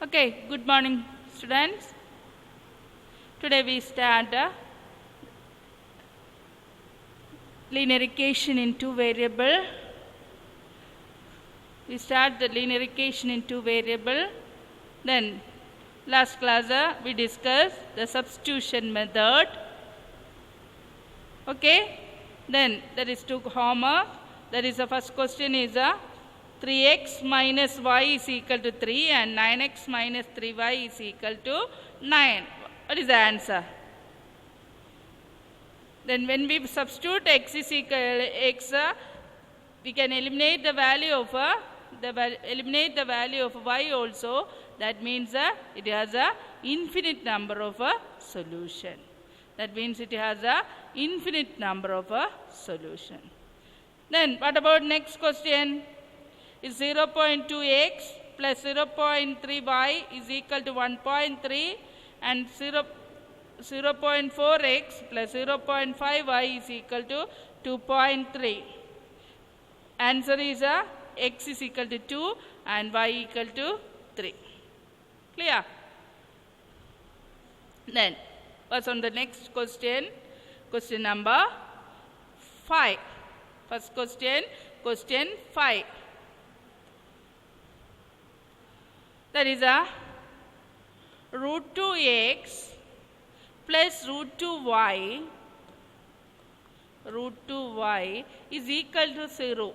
Okay, good morning, students. Today we start linear equation in two variable. We start the linear equation in two variable. Then last class we discussed the substitution method. Okay. Then there is two homework. That is the first question is 3x minus y is equal to 3 and 9x minus 3y is equal to 9. What is the answer? Then when we substitute x is equal x, we can eliminate the value of eliminate the value of y also. That means it has a infinite number of solution. That means it has a infinite number of solution. Then what about next question? Is 0.2x plus 0.3y is equal to 1.3 and 0.4x plus 0.5y is equal to 2.3. Answer is x is equal to 2 and y equal to 3. Clear? Then what's on the next question? Question number 5. First question, question 5. That is root 2x plus root 2y is equal to 0.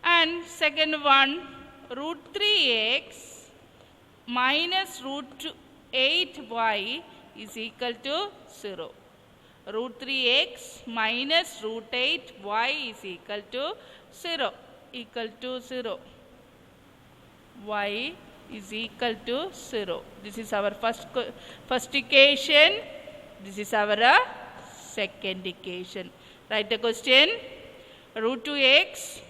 And second one, root 3x minus root 8y is equal to 0. Root 3x minus root 8y is equal to 0. Equal to 0. Y is equal to 0. This is our first equation. This is our second equation. Write the question. Root 2x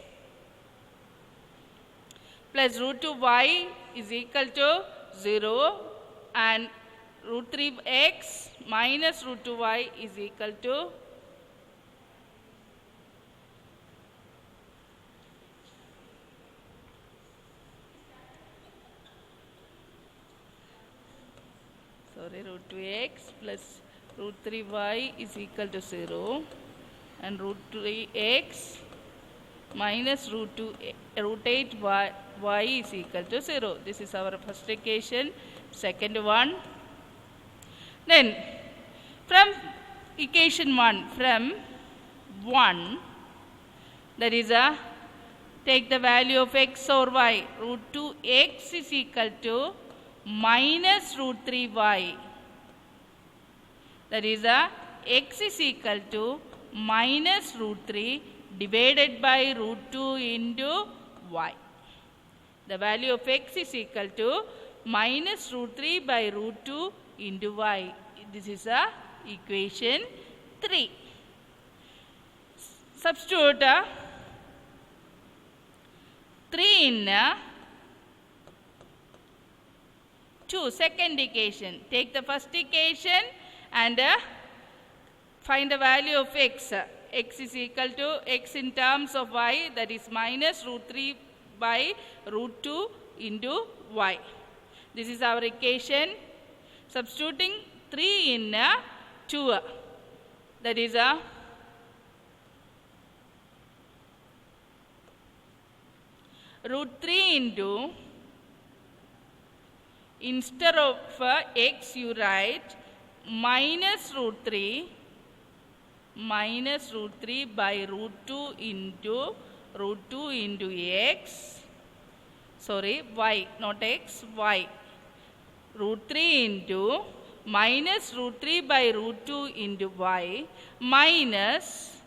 plus root 2y is equal to 0 and root 3x minus root 2y is equal to root 2x plus root 3y is equal to 0 and root 3x minus root 8y is equal to 0. This is our first equation. Second one. Then from equation 1, from 1, that is take the value of x or y. Root 2x is equal to minus root 3y. That is x is equal to minus root 3 divided by root 2 into y. The value of x is equal to minus root 3 by root 2 into y. This is equation 3. Substitute 3 in 2, second equation. Take the first equation and find the value of x. X is equal to x in terms of y, that is minus root 3 by root 2 into y. This is our equation. Substituting 3 in 2, that is root 3 into, instead of x you write minus root 3 by root 2 into x, sorry, y, not x, y. Root 3 into minus root 3 by root 2 into y minus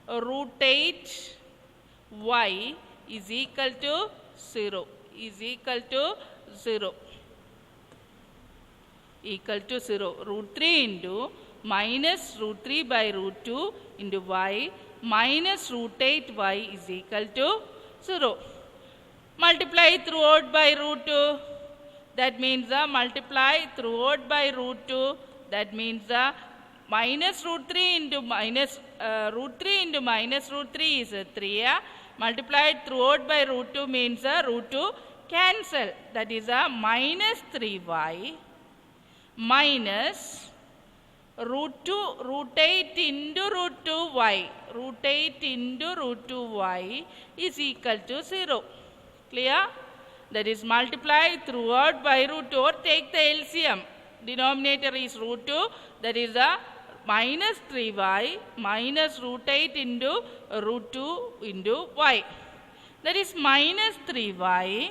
root 8 y is equal to 0. Is equal to 0. Equal to 0. Root 3 into minus root 3 by root 2 into y minus root 8 y is equal to 0. Multiply throughout by root 2. That means multiply throughout by root 2. That means minus root 3 into minus root 3 into minus root 3 is 3. Multiplied throughout by root 2 means root 2 cancel. That is a minus 3y minus root 2 root 8 into root 2y. Root 8 into root 2y is equal to 0. Clear? That is multiplied throughout by root 2 or take the LCM. Denominator is root 2. That is a minus 3y minus root 8 into root 2 into y. That is minus 3y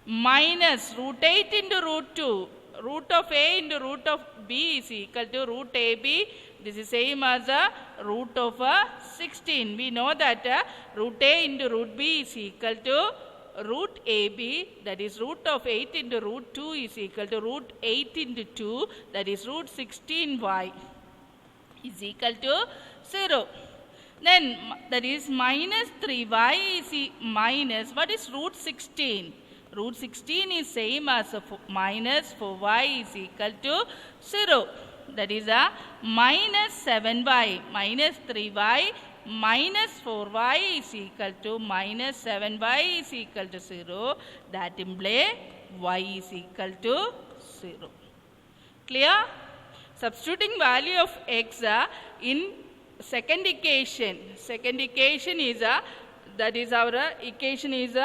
minus root 8 into root 2. Root of a into root of b is equal to root ab. This is same as a root of 16. We know that root a into root b is equal to root ab. That is root of 8 into root 2 is equal to root 8 into 2. That is root 16y is equal to 0. Then that is minus 3y is minus, what is root 16? Root 16 is same as minus 4y is equal to 0. That is a minus 7y minus 3y minus 4y is equal to minus 7y is equal to 0. That implies y is equal to 0. Clear? Substituting value of x in second equation. Second equation is that is our equation is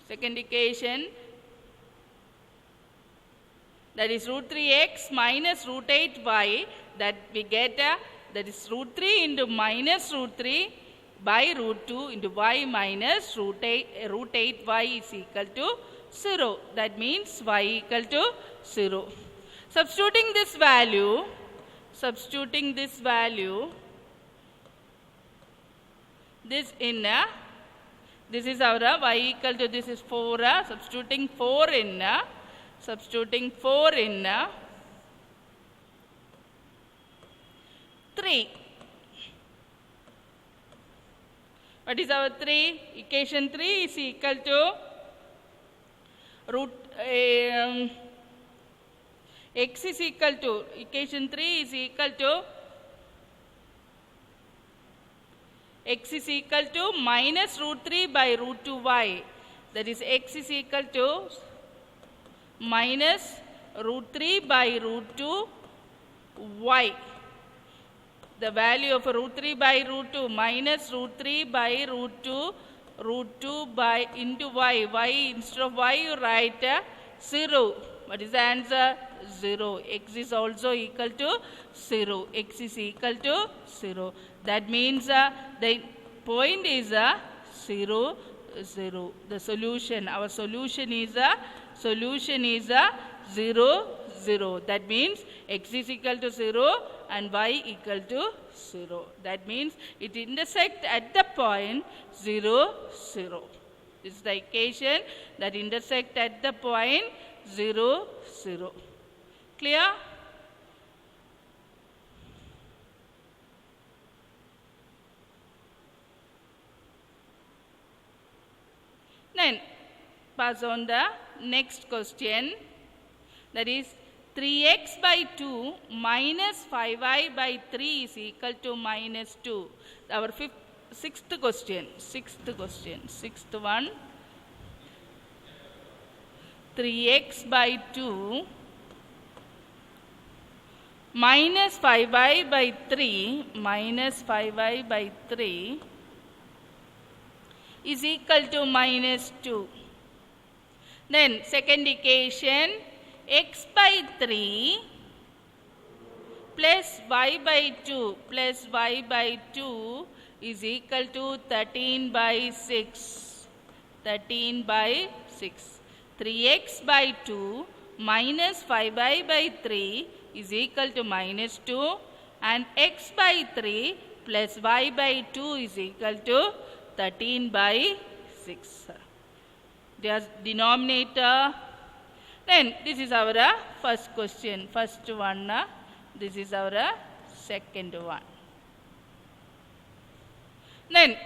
second equation, that is root 3x minus root 8y, that we get that is root 3 into minus root 3 by root 2 into y minus root 8y is equal to 0. That means y equal to 0. Substituting this value, this in this is our y equal to, this is 4, substituting 4 in 3. What is our 3? Equation 3 is equal to root x is equal to, equation 3 is equal to x is equal to minus root 3 by root 2y. That is x is equal to minus root 3 by root 2y. The value of root 3 by root 2 minus root 3 by root 2 by into y. Y instead of y you write 0. What is the answer? 0. X is also equal to 0. X is equal to 0. That means the point is 0, 0. The solution, our solution is 0, 0. That means x is equal to 0 and y equal to 0. That means it intersects at the point 0, 0. This is the equation that intersects at the point 0, 0. Clear? Then pass on the next question, that is 3x by 2 minus 5y by 3 is equal to minus 2. Our sixth question, sixth one. 3x by 2 minus 5y by 3 is equal to minus 2. Then second equation, x by 3 plus y by 2 is equal to 13 by 6. 13 by 6. 3x by 2 minus 5y by 3 is equal to minus 2, and x by 3 plus y by 2 is equal to 13 by 6. There's denominator. Then this is our first question, first one. This is our second one. Then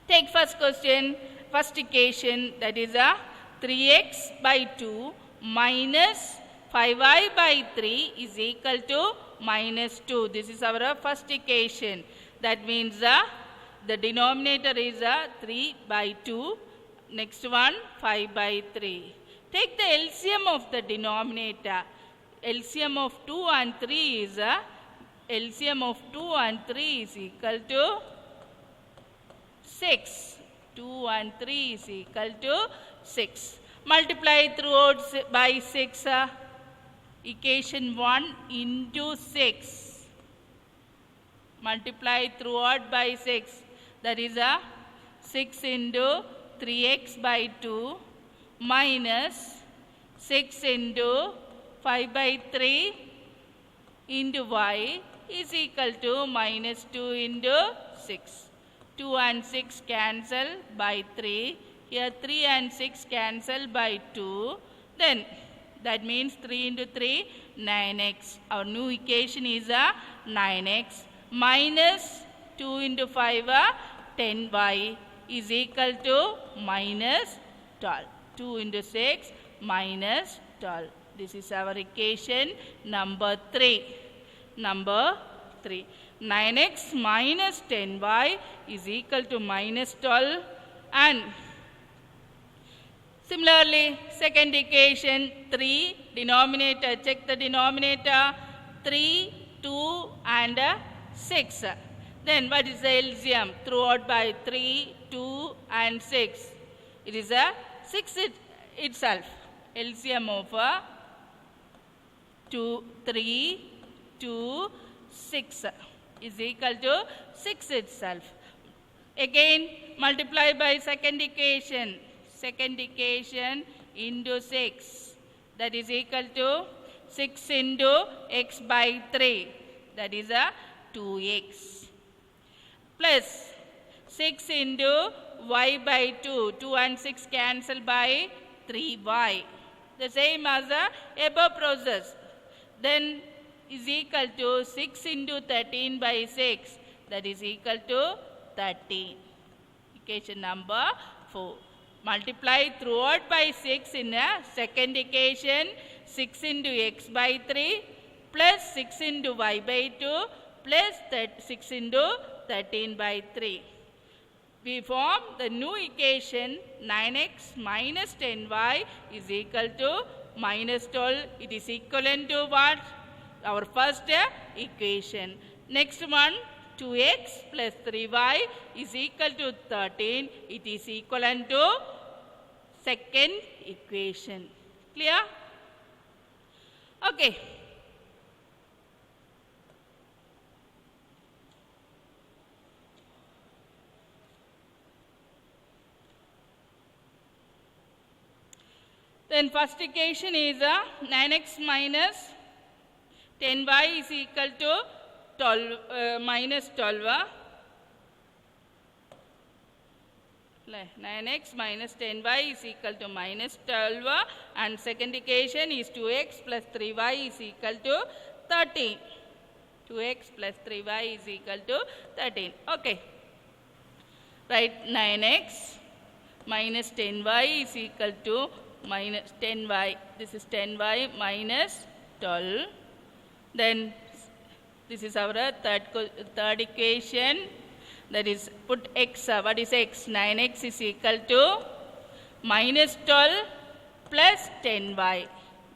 take first question, first equation, that is 3x by 2 minus 5y by 3 is equal to minus 2. This is our first equation. That means the denominator is 3 by 2. Next one 5 by 3. Take the LCM of the denominator. LCM of 2 and 3 is LCM of 2 and 3 is equal to 6. 2 and 3 is equal to 6. Multiply throughout by 6. Equation 1 into 6. Multiply throughout by 6. That is 6 into 3x by 2 minus 6 into 5 by 3 into y is equal to minus 2 into 6. 2 and 6 cancel by 3. Here 3 and 6 cancel by 2. Then that means 3 into 3, 9x. Our new equation is 9x minus 2 into 5, 10y is equal to minus 12. 2 into 6 minus 12. This is our equation number 3. Number 3. 9x minus 10y is equal to minus 12. And similarly, second equation 3, denominator, check the denominator, 3, 2 and 6. Then what is the LCM? Throughout by 3, 2 and 6. It is 6 itself. LCM of 2, 3, 2, 6 is equal to 6 itself. Again, multiply by second equation. Second equation into 6. That is equal to 6 into x by 3. That is 2x. Plus 6 into y by 2. 2 and 6 cancel by 3y. The same as the above process. Then is equal to 6 into 13 by 6. That is equal to 13. Equation number 4. Multiply throughout by 6 in a second equation. 6 into x by 3 plus 6 into y by 2 plus 6 into 13 by 3. We form the new equation 9x minus 10y is equal to minus 12. It is equivalent to what? Our first equation. Next one 2x plus 3y is equal to 13. It is equivalent to second equation. Clear? Okay. Then first equation is 9x minus 10y is equal to 12 minus 12. 9x minus 10y is equal to minus 12, and second equation is 2x plus 3y is equal to 13. 2x plus 3y is equal to 13. Okay. Write 9x minus 10y is equal to minus 10y. This is 10y minus 12. Then this is our third equation. That is, put x. What is x? 9x is equal to minus 12 plus 10y.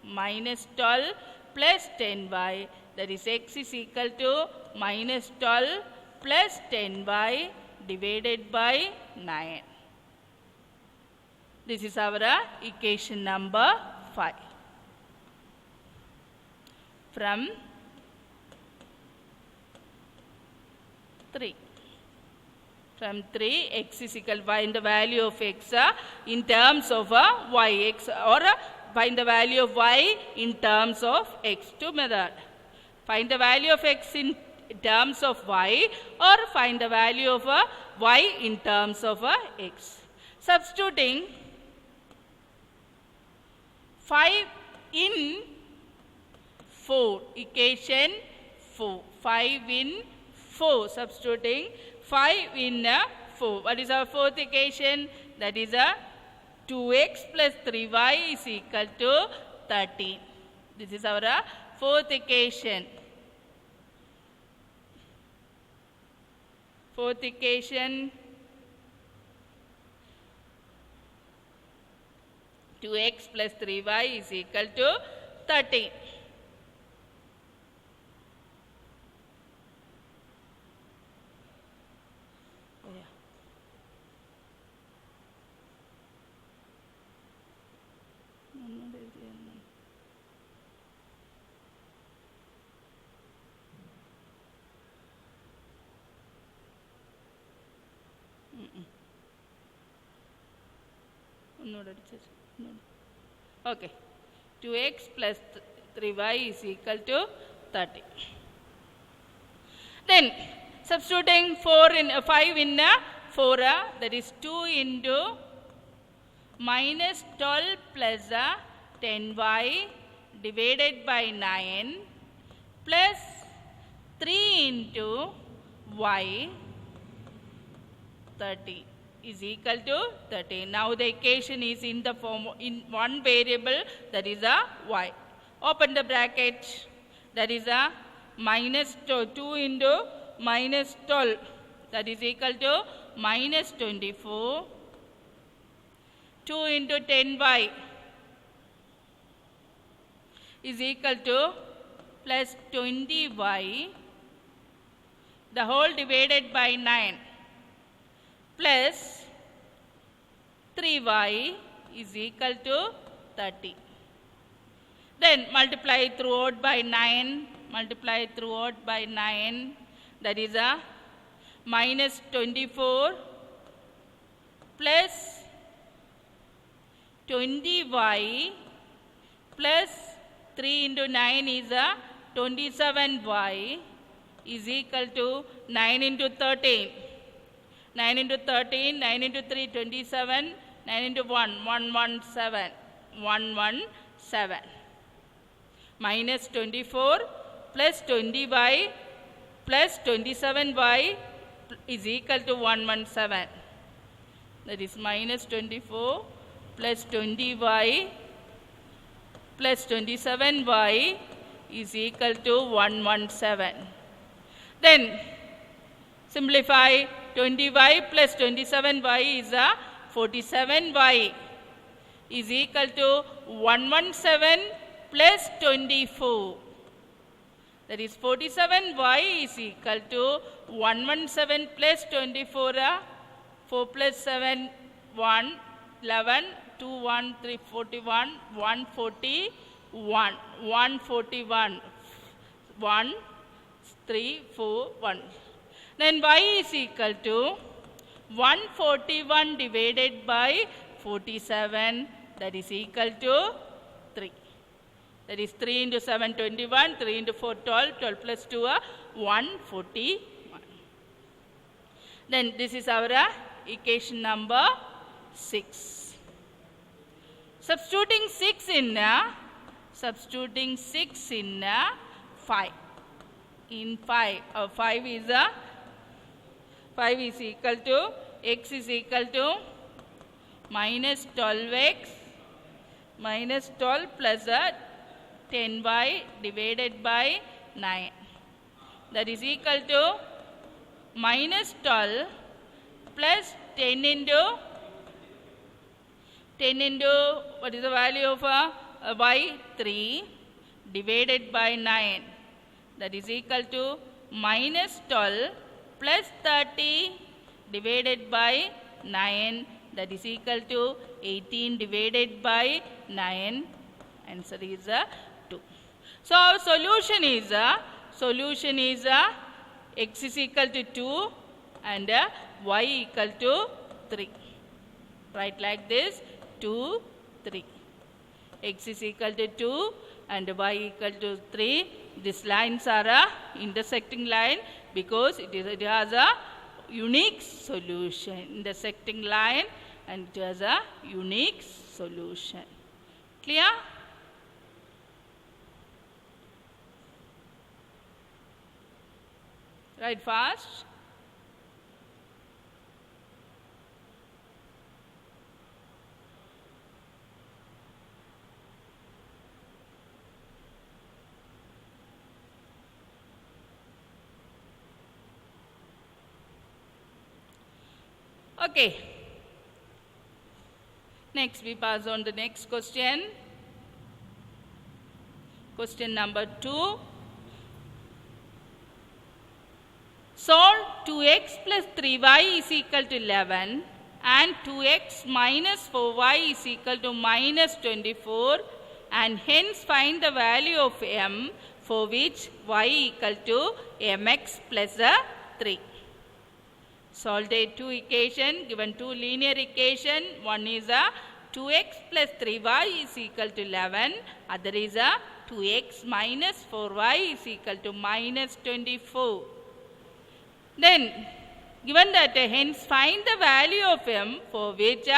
Minus 12 plus 10y. That is, x is equal to minus 12 plus 10y divided by 9. This is our equation number 5. From 3. From 3, x is equal to find the value of x in terms of y, x, or find the value of y in terms of x. Two method. Find the value of x in terms of y, or find the value of y in terms of x. Substituting 5 in 4, equation 4. 5 in 4, substituting 5 in 4. What is our fourth equation? That is 2x plus 3y is equal to 13. This is our fourth equation. Fourth equation, 2x plus 3y is equal to 13. Okay, 2x plus 3y is equal to 30. Then substituting 5 in 4, that is 2 into minus 12 plus 10y divided by 9 plus 3 into y 30 is equal to 30. Now the equation is in the form in one variable, that is a y. Open the bracket, that is a minus 2 into minus 12, that is equal to minus 24. 2 into 10y is equal to plus 20y, the whole divided by 9, plus 3y is equal to 30. Then multiply throughout by 9, that is a minus 24 plus 20y plus 3 into 9 is a 27y is equal to 9 into 13. 9 into 13, 9 into 3, 27, 9 into 1, 117, 117. Minus 24 plus 20y plus 27y is equal to 117. That is minus 24 plus 20y plus 27y is equal to 117. Then simplify 20y plus 27y is a 47y is equal to 117 plus 24. That is 47y is equal to 117 plus 24. 4 plus 7, 1, 11, 2, 1, 3, 41, 141, 141, 1, 3, 4, 1. Then y is equal to 141 divided by 47, that is equal to 3. That is 3 into 7, 21, 3 into 4, 12, 12 plus 2, 141. Then this is our equation number 6. Substituting 6 in 5. In 5, 5 is equal to x is equal to minus 12x minus 12 plus 10y divided by 9. That is equal to minus 12 plus 10 into what is the value of y? 3 divided by 9. That is equal to minus 12 plus 30 divided by 9. That is equal to 18 divided by 9. Answer is 2. So our solution is x is equal to 2 and y equal to 3. Write like this, 2, 3. X is equal to 2 and y equal to 3. These lines are a intersecting line because it has a unique solution. Intersecting line and it has a unique solution. Clear? Write fast. Okay. Next we pass on the next question. Question number 2. Solve 2x plus 3y is equal to 11 and 2x minus 4y is equal to minus 24, and hence find the value of m for which y equal to mx plus 3. Solve the two equation, given two linear equation. One is a 2x plus 3y is equal to 11. Other is a 2x minus 4y is equal to minus 24. Then given that hence find the value of m for which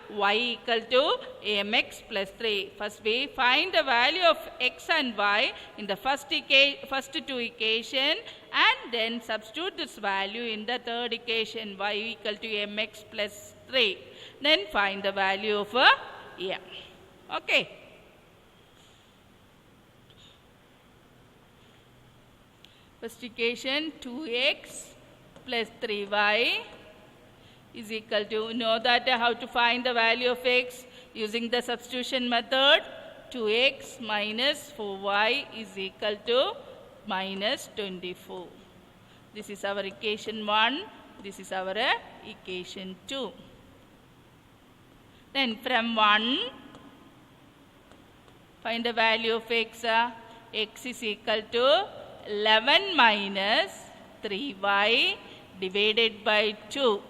y equal to mx plus 3. First we find the value of x and y in the first two equation, and then substitute this value in the third equation, y equal to mx plus 3. Then find the value of m. Okay. First equation 2x plus 3y is equal to, know that how to find the value of x using the substitution method. 2x minus 4y is equal to minus 24. This is our equation 1. This is our equation 2. Then from 1, find the value of x. X is equal to 11 minus 3y divided by 2.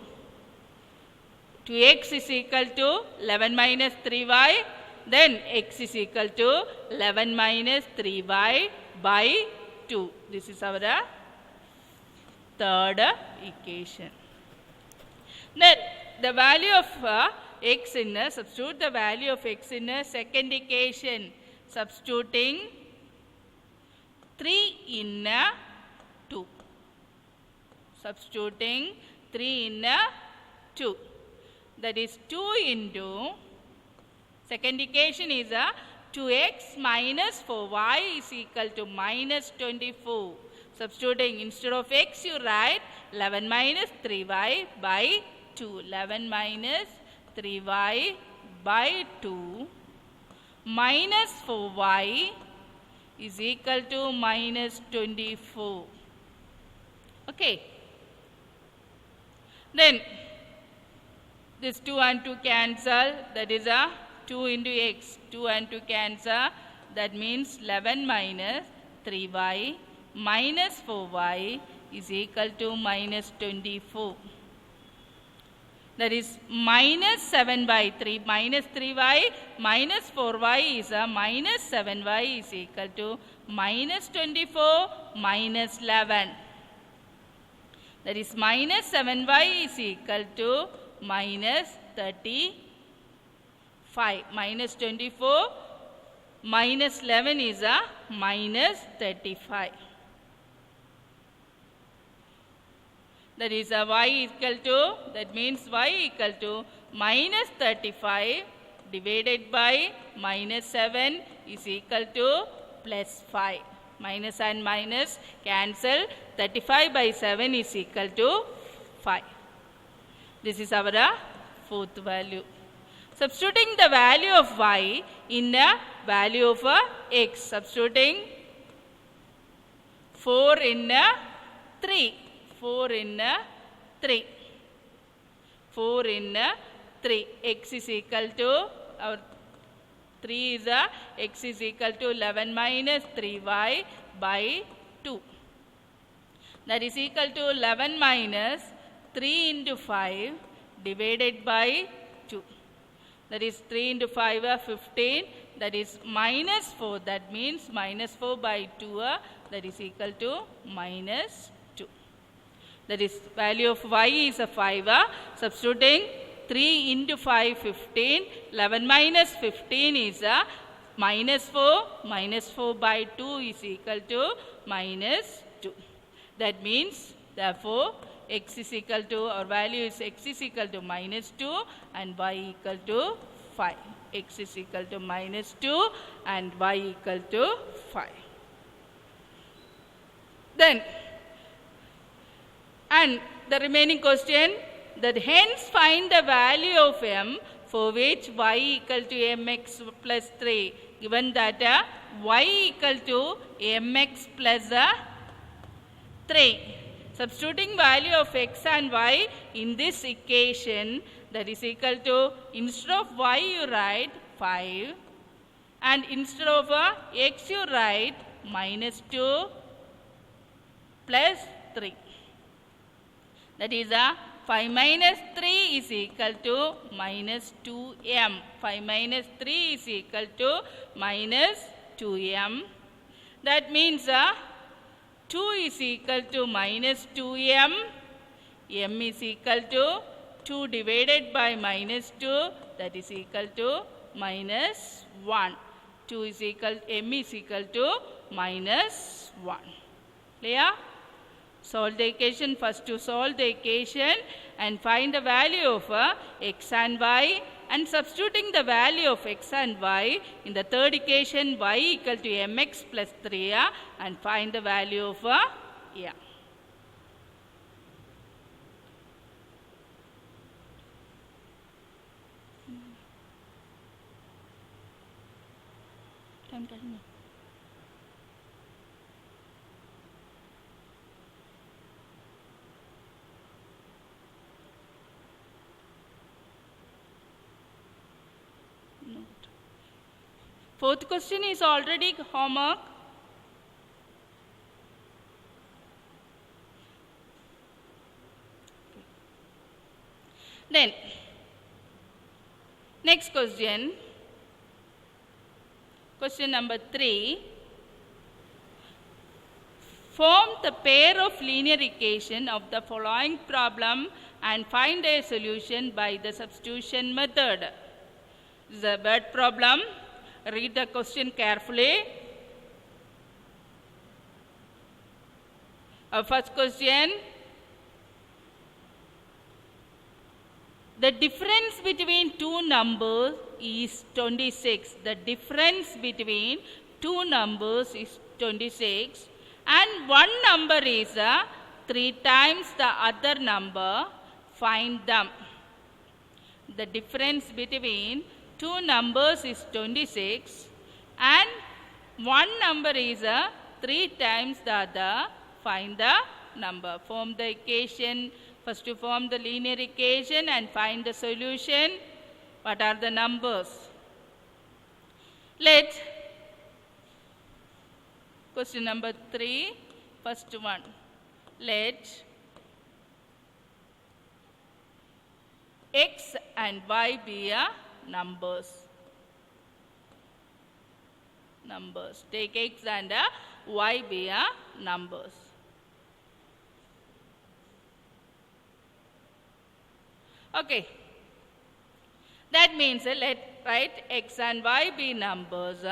2x is equal to 11 minus 3y. Then x is equal to 11 minus 3y by 2. This is our third equation. Then the value of x in substitute the value of x in second equation, substituting 3 in 2. Substituting 3 in 2. That is 2 into, second equation is 2x minus 4y is equal to minus 24. Substituting, instead of x you write 11 minus 3y by 2. 11 minus 3y by 2 minus 4y is equal to minus 24. Okay. Then this 2 and 2 cancel, that is 2 into x, 2 and 2 cancel, that means 11 minus 3y minus 4y is equal to minus 24. That is minus 7 by 3, minus 3y minus 4y is minus 7y is equal to minus 24 minus 11. That is minus 7y is equal to minus 35. Minus 24 minus 11 is minus 35. That is y equal to, that means y equal to minus 35 divided by minus 7 is equal to plus 5. Minus and minus cancel, 35 by 7 is equal to 5. This is our fourth value. Substituting the value of y in the value of x. Substituting 4 in 3. 4 in 3. 4 in 3. X is equal to, our 3 is x is equal to 11 minus 3y by 2. That is equal to 11 minus 3 into 5 divided by 2. That is 3 into 5 15. That is minus 4. That means minus 4 by 2 that is equal to minus 2. That is value of y is 5. Substituting 3 into 5 15. 11 minus 15 is minus 4. Minus 4 by 2 is equal to minus 2. That means therefore x is equal to, our value is x is equal to minus 2 and y equal to 5. X is equal to minus 2 and y equal to 5. Then, and the remaining question, that hence find the value of m for which y equal to mx plus 3, given that y equal to mx plus 3. Substituting value of x and y in this equation, that is equal to, instead of y you write 5 and instead of x you write minus 2 plus 3. That is 5 minus 3 is equal to minus 2m. 5 minus 3 is equal to minus 2m. That means 2 is equal to minus 2m. m is equal to 2 divided by minus 2, that is equal to minus 1. 2 is equal, m is equal to minus 1. Clear? Solve the equation. First to solve the equation and find the value of x and y, and substituting the value of x and y in the third equation, y equal to mx plus 3 and find the value of m. Time telling. Fourth question is already homework. Then, next question. Question number 3. Form the pair of linear equation of the following problem and find a solution by the substitution method. This is a word problem. Read the question carefully. Our first question. The difference between two numbers is 26. The difference between two numbers is 26. And one number is 3 times the other number. Find them. The difference between two numbers is 26 and one number is 3 times the other. Find the number. Form the equation. First to form the linear equation and find the solution. What are the numbers? Let question number 3, first one. Let x and y be numbers. Numbers. Take x and y be numbers. Okay. That means let write x and y be numbers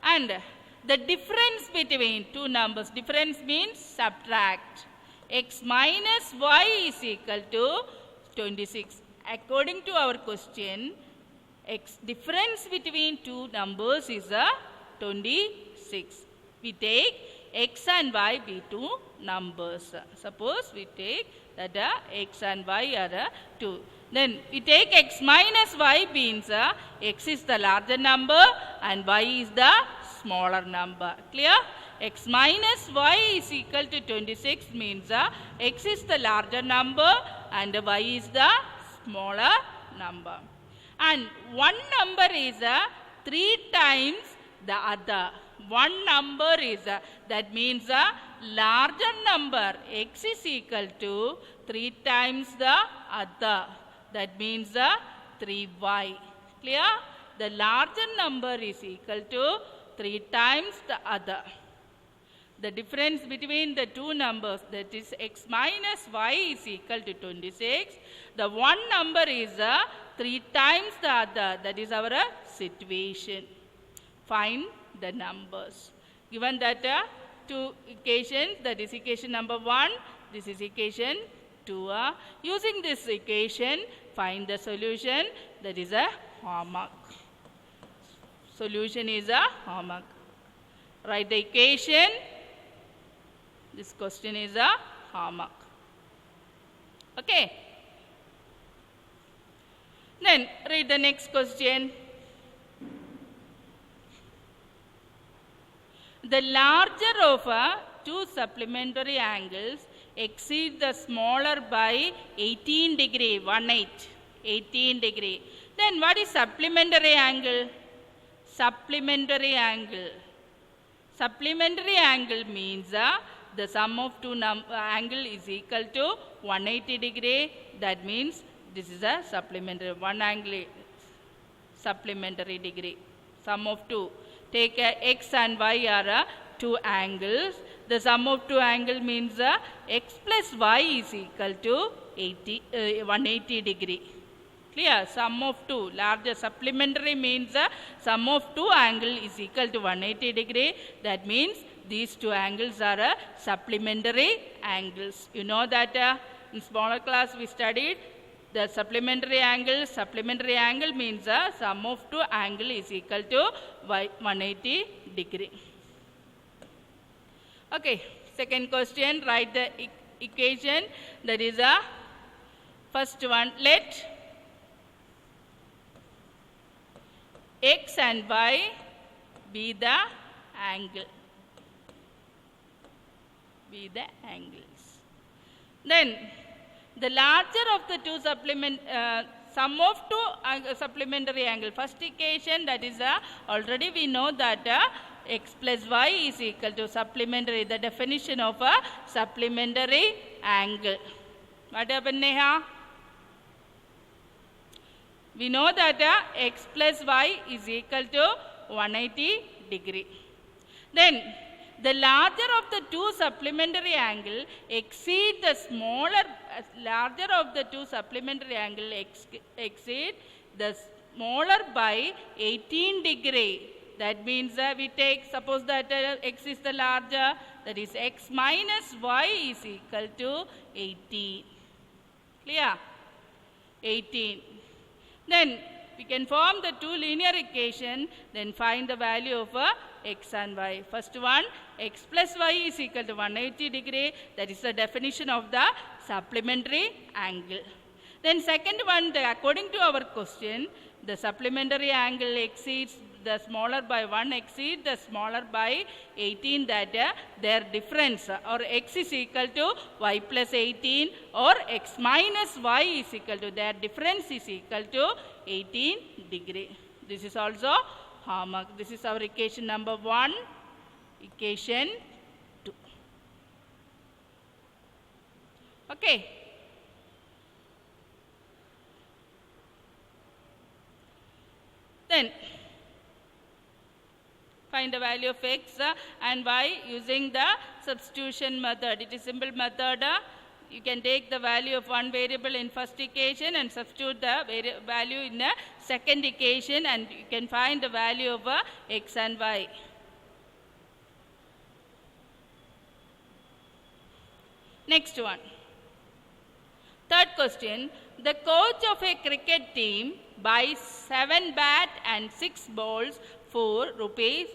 and the difference between two numbers. Difference means subtract. X minus y is equal to 26. According to our question, x difference between two numbers is 26. We take x and y be two numbers. Suppose we take that x and y are 2. Then we take x minus y means x is the larger number and y is the smaller number. Clear? X minus y is equal to 26 means x is the larger number and y is the smaller number. And one number is 3 times the other. One number is that means larger number x is equal to 3 times the other. That means 3y. Clear? The larger number is equal to 3 times the other. The difference between the two numbers, that is x minus y is equal to 26. The one number is 3 times the other. That is our situation. Find the numbers. Given that two equations, that is equation number 1, this is equation 2. Using this equation, find the solution. That is a homework. Solution is a homework. Write the equation. This question is a homework. Okay. Then read the next question. The larger of two supplementary angles exceed the smaller by 18 degree, 18 degree. Then what is supplementary angle? Supplementary angle. Supplementary angle means the sum of two angle is equal to 180 degree. That means this is a supplementary, one angle supplementary degree. Sum of two. Take x and y are two angles. The sum of two angle means x plus y is equal to 180 degree. Clear? Sum of two. Larger supplementary means sum of two angle is equal to 180 degree. That means these two angles are supplementary angles. You know that in smaller class we studied the supplementary angle. Supplementary angle means sum of two angle is equal to 180 degree. Okay, second question, write the equation. That is first one. Let x and y be the angle. Be the angles. Then the larger of the two sum of two supplementary angle. First equation, that is already we know that x plus y is equal to supplementary. The definition of a supplementary angle. What happened, Neha? We know that x plus y is equal to 180 degree. Then the larger of the two supplementary angle exceed the smaller, larger of the two supplementary angle exceed the smaller by 18 degree. That means we take, suppose that x is the larger, that is x minus y is equal to 18. Clear? 18. Then we can form the two linear equation, then find the value of x and y. First one, x plus y is equal to 180 degree. That is the definition of the supplementary angle. Then second one, according to our question, the supplementary angle exceeds the smaller by 1 exceed the smaller by 18, that their difference or x is equal to y plus 18 or x minus y is equal to, their difference is equal to 18 degree. This is also homework. This is our equation number 1, equation 2. Okay. Then find the value of x and y using the substitution method. It is simple method. You can take the value of one variable in first equation and substitute the value in the second equation, and you can find the value of x and y. Next one. Third question. The coach of a cricket team buys 7 bat and 6 balls for rupees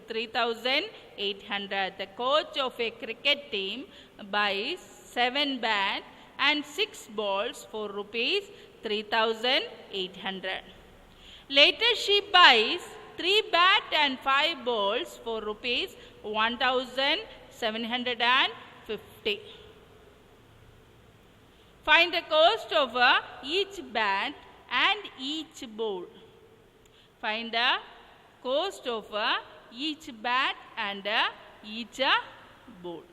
3,800. The coach of a cricket team buys 7 bat and 6 balls for rupees 3,800. Later she buys 3 bat and 5 balls for rupees 1,750. Find the cost of each bat and each ball. Find the cost of each bat and each ball.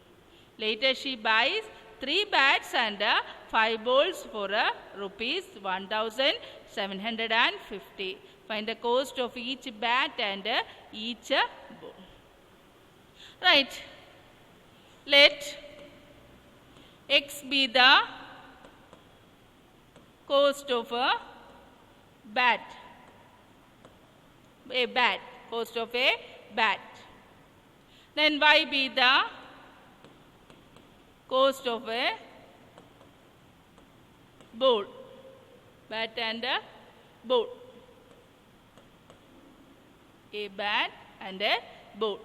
Later she buys 3 bats and 5 balls for rupees 1,750. Find the cost of each bat and each ball. Right. Let x be the cost of a bat. A bat. Cost of a bat. Then y be the cost of a ball. Bat and a ball. A bat and a ball.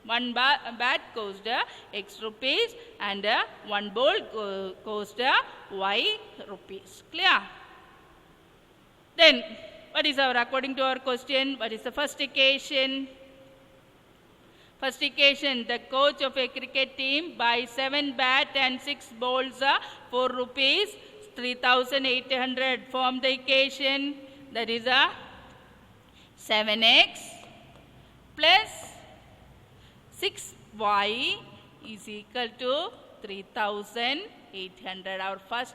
One bat cost x rupees and one ball cost y rupees. Clear? Then, what is our, according to our question, what is the first equation? First equation, the coach of a cricket team buys 7 bat and 6 balls for rupees 3,800. Form the equation, that is 7x plus 6y is equal to 3,800. Our first,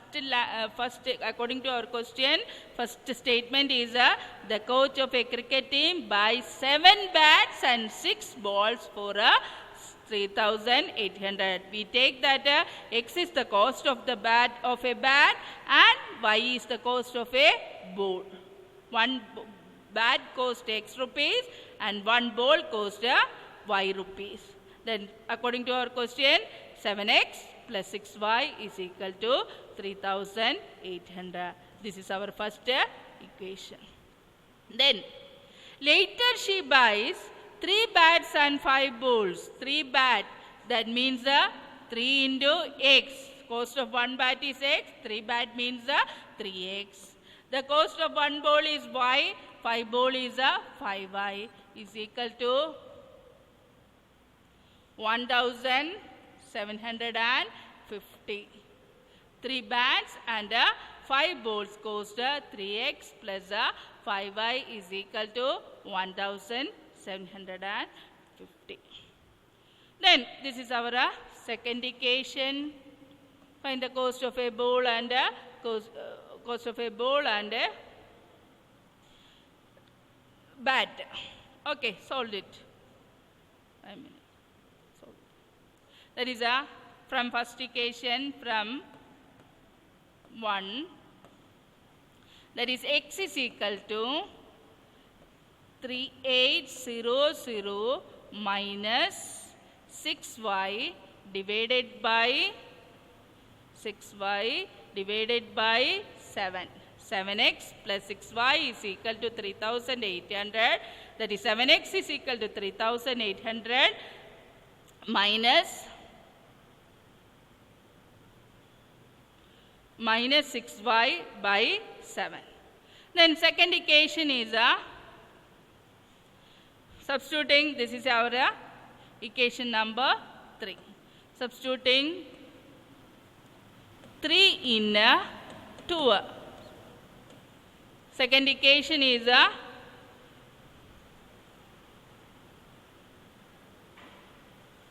according to our question, first statement is the coach of a cricket team buys 7 bats and 6 balls for 3,800. We take that x is the cost of the bat and y is the cost of a ball. One bat cost x rupees and one ball cost y rupees. Then according to our question, 7x plus 6y is equal to 3,800. This is our first equation. Then later she buys 3 bats and 5 balls. 3 bat, that means 3 into x. Cost of 1 bat is x, 3 bat means 3x. The cost of 1 ball is y, 5 ball is 5y, is equal to 1,750. 3 bats and 5 balls cost 3x plus 5y is equal to 1,750. Then this is our second equation. Find the cost of a ball and cost of a ball and a bat. Okay, solve it. That is from first equation from 1, that is x is equal to 3,800 minus 6y divided by 7. 7x plus 6y is equal to 3,800. That is 7x is equal to 3,800 minus 6y by 7. Then second equation is substituting, this is our equation number 3. Substituting 3 in 2. Second equation is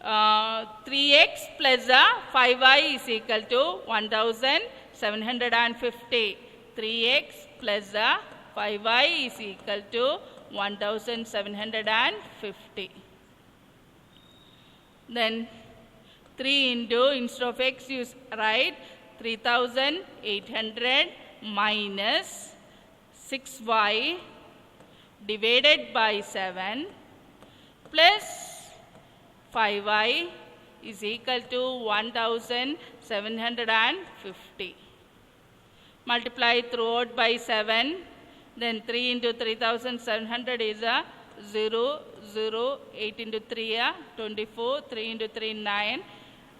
3x plus 5y is equal to 1,750. 3x plus 5y is equal to 1,750. Then 3 into, instead of x you write 3,800 minus 6y divided by 7 plus 5y is equal to 1,750. Multiply throughout by 7. Then 3 into 3,700 is 0, 0, 8 into 3, 24, 3 into 3, 9,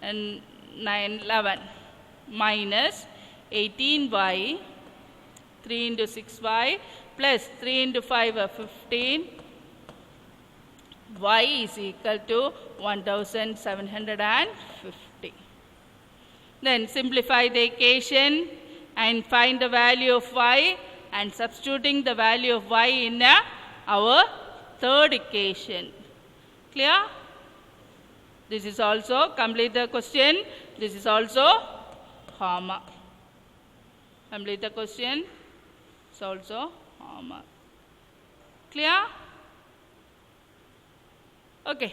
and 9, 11. Minus 18y, 3 into 6y, plus 3 into 5, 15. Y is equal to 1,750. Then simplify the equation and find the value of y and substituting the value of y in our third equation. Clear? This is also, complete the question. This is also homework. Complete the question. It's also homework. Clear? Okay.